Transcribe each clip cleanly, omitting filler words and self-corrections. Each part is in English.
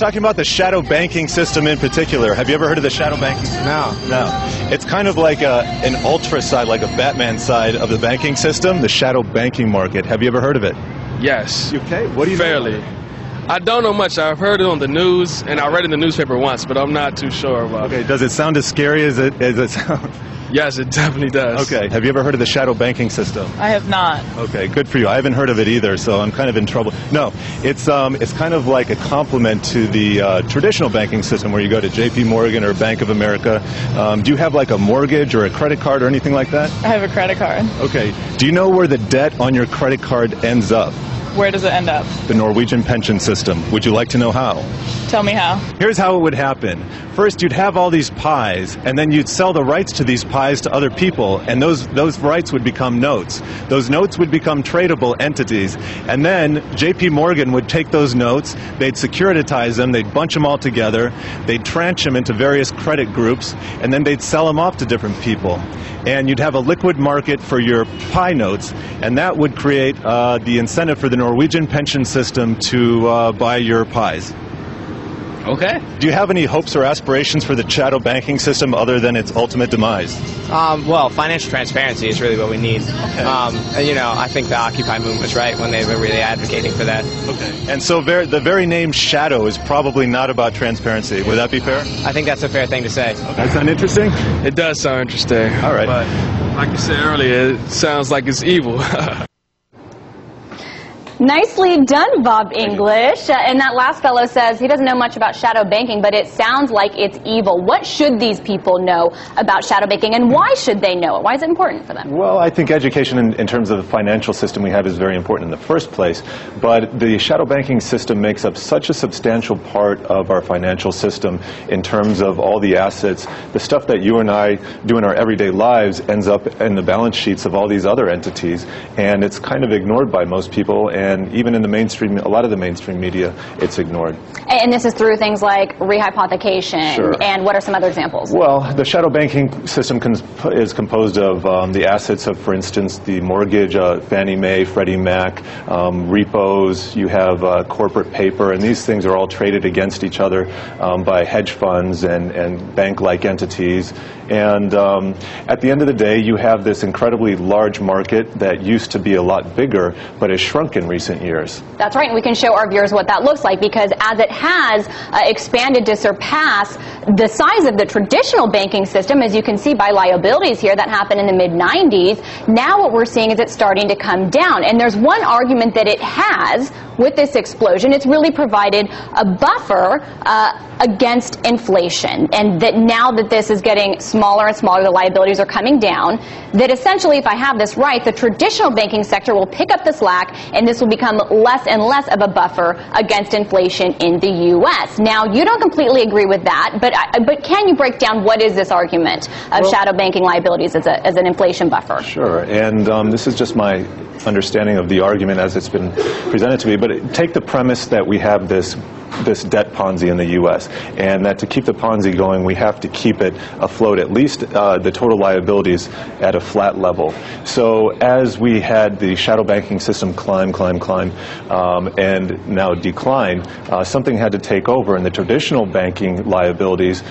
talking about the shadow banking system in particular. Have you ever heard of the shadow banking system? No. It's kind of like an ultra side, like a Batman side of the banking system, the shadow banking market. Have you ever heard of it? Yes. Okay. What do you Fairly. know? I don't know much. I've heard it on the news, and I read it in the newspaper once, but I'm not too sure about it. Okay. Does it sound as scary as it sounds? Yes, it definitely does. Okay. Have you ever heard of the shadow banking system? I have not. Okay, good for you. I haven't heard of it either, so I'm kind of in trouble. No, it's kind of like a complement to the traditional banking system where you go to J.P. Morgan or Bank of America. Do you have like a mortgage or a credit card or anything like that? I have a credit card. Okay. Do you know where the debt on your credit card ends up? Where does it end up? The Norwegian pension system. Would you like to know how? Tell me how. Here's how it would happen. First, you'd have all these pies, and then you'd sell the rights to these pies to other people, and those rights would become notes. Those notes would become tradable entities, and then J.P. Morgan would take those notes, they'd securitize them, they'd bunch them all together, they'd tranche them into various credit groups, and then they'd sell them off to different people. And you'd have a liquid market for your pie notes, and that would create the incentive for the Norwegian pension system to buy your pies. Okay. Do you have any hopes or aspirations for the shadow banking system other than its ultimate demise? Well, financial transparency is really what we need. Okay. And, you know, I think the Occupy movement was right when they were really advocating for that. Okay. And so the very name shadow is probably not about transparency. Would that be fair? I think that's a fair thing to say. Okay. That sound interesting? It does sound interesting. All right. But like you said earlier, it sounds like it's evil. Nicely done, Bob English. And that last fellow says he doesn't know much about shadow banking, but it sounds like it's evil. What should these people know about shadow banking, and why should they know it? Why is it important for them? Well, I think education in terms of the financial system we have is very important in the first place, but the shadow banking system makes up such a substantial part of our financial system in terms of all the assets. The stuff that you and I do in our everyday lives ends up in the balance sheets of all these other entities, and it's kind of ignored by most people, and even in the mainstream, a lot of the mainstream media, it's ignored. And this is through things like rehypothecation. Sure. And what are some other examples? Well, the shadow banking system is composed of the assets of, for instance, the mortgage, Fannie Mae, Freddie Mac, repos, you have corporate paper, and these things are all traded against each other by hedge funds and bank-like entities. And at the end of the day, you have this incredibly large market that used to be a lot bigger, but has shrunk in recent years. That's right, and we can show our viewers what that looks like, because as it has expanded to surpass the size of the traditional banking system, as you can see by liabilities here that happened in the mid-90s, now what we're seeing is it's starting to come down. And there's one argument that it has with this explosion. It's really provided a buffer against inflation, and that now that this is getting smaller and smaller, the liabilities are coming down, that essentially, if I have this right, the traditional banking sector will pick up the slack, and this will become less and less of a buffer against inflation in the U.S. Now, you don't completely agree with that, but can you break down what is this argument of shadow banking liabilities as an inflation buffer? Sure, and this is just my understanding of the argument as it's been presented to me, but take the premise that we have this debt Ponzi in the U.S., and that to keep the Ponzi going, we have to keep it afloat, at least the total liabilities at a flat level. So as we had the shadow banking system climb, and now decline, something had to take over, and the traditional banking liabilities,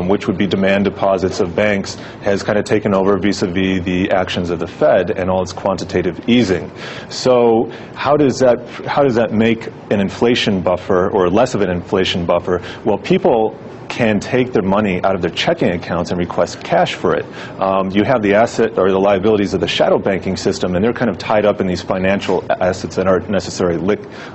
which would be demand deposits of banks, has kind of taken over vis-a-vis the actions of the Fed and all its quantitative easing. So how does that make an inflation buffer, or less of an inflation buffer? Well, people can take their money out of their checking accounts and request cash for it. You have the asset or the liabilities of the shadow banking system, and they're kind of tied up in these financial assets that aren't necessarily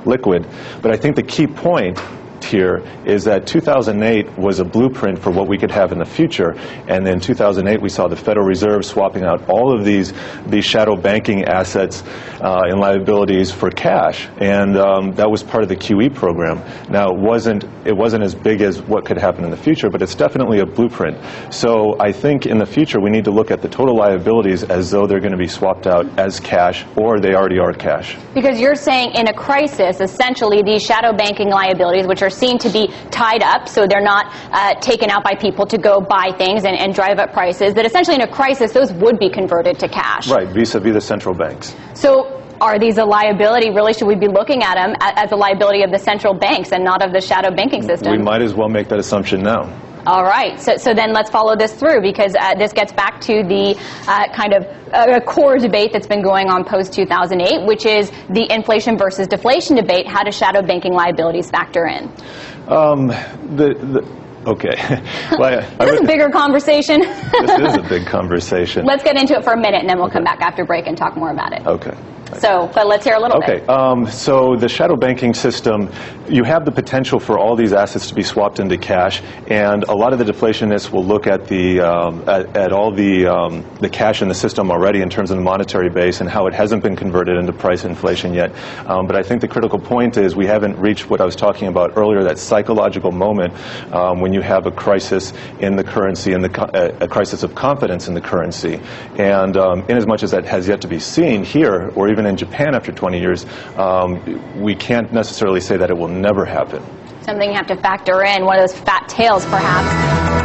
liquid. But I think the key point here is that 2008 was a blueprint for what we could have in the future, and in 2008 we saw the Federal Reserve swapping out all of these shadow banking assets and liabilities for cash, and that was part of the QE program. Now it wasn't as big as what could happen in the future, but it's definitely a blueprint. So I think in the future we need to look at the total liabilities as though they're going to be swapped out as cash, or they already are cash. Because you're saying in a crisis, essentially these shadow banking liabilities, which are seen to be tied up, so they're not taken out by people to go buy things and drive up prices, that essentially in a crisis those would be converted to cash. Right, vis-a-vis the central banks. So Are these a liability? Really, should we be looking at them as a liability of the central banks and not of the shadow banking system? We might as well make that assumption now. All right, so then let's follow this through, because this gets back to the kind of core debate that's been going on post-2008, which is the inflation versus deflation debate. How do shadow banking liabilities factor in? Okay. Well, This is a bigger conversation. This is a big conversation. Let's get into it for a minute, and then we'll come back after break and talk more about it. Okay. So, but let's hear a little bit. Okay, so the shadow banking system, you have the potential for all these assets to be swapped into cash, and a lot of the deflationists will look at the at all the cash in the system already in terms of the monetary base and how it hasn't been converted into price inflation yet. But I think the critical point is we haven't reached what I was talking about earlier, that psychological moment when you have a crisis in the currency and a crisis of confidence in the currency. And in as much as that has yet to be seen here, or even in Japan after 20 years, we can't necessarily say that it will never happen. Something you have to factor in, one of those fat tails, perhaps.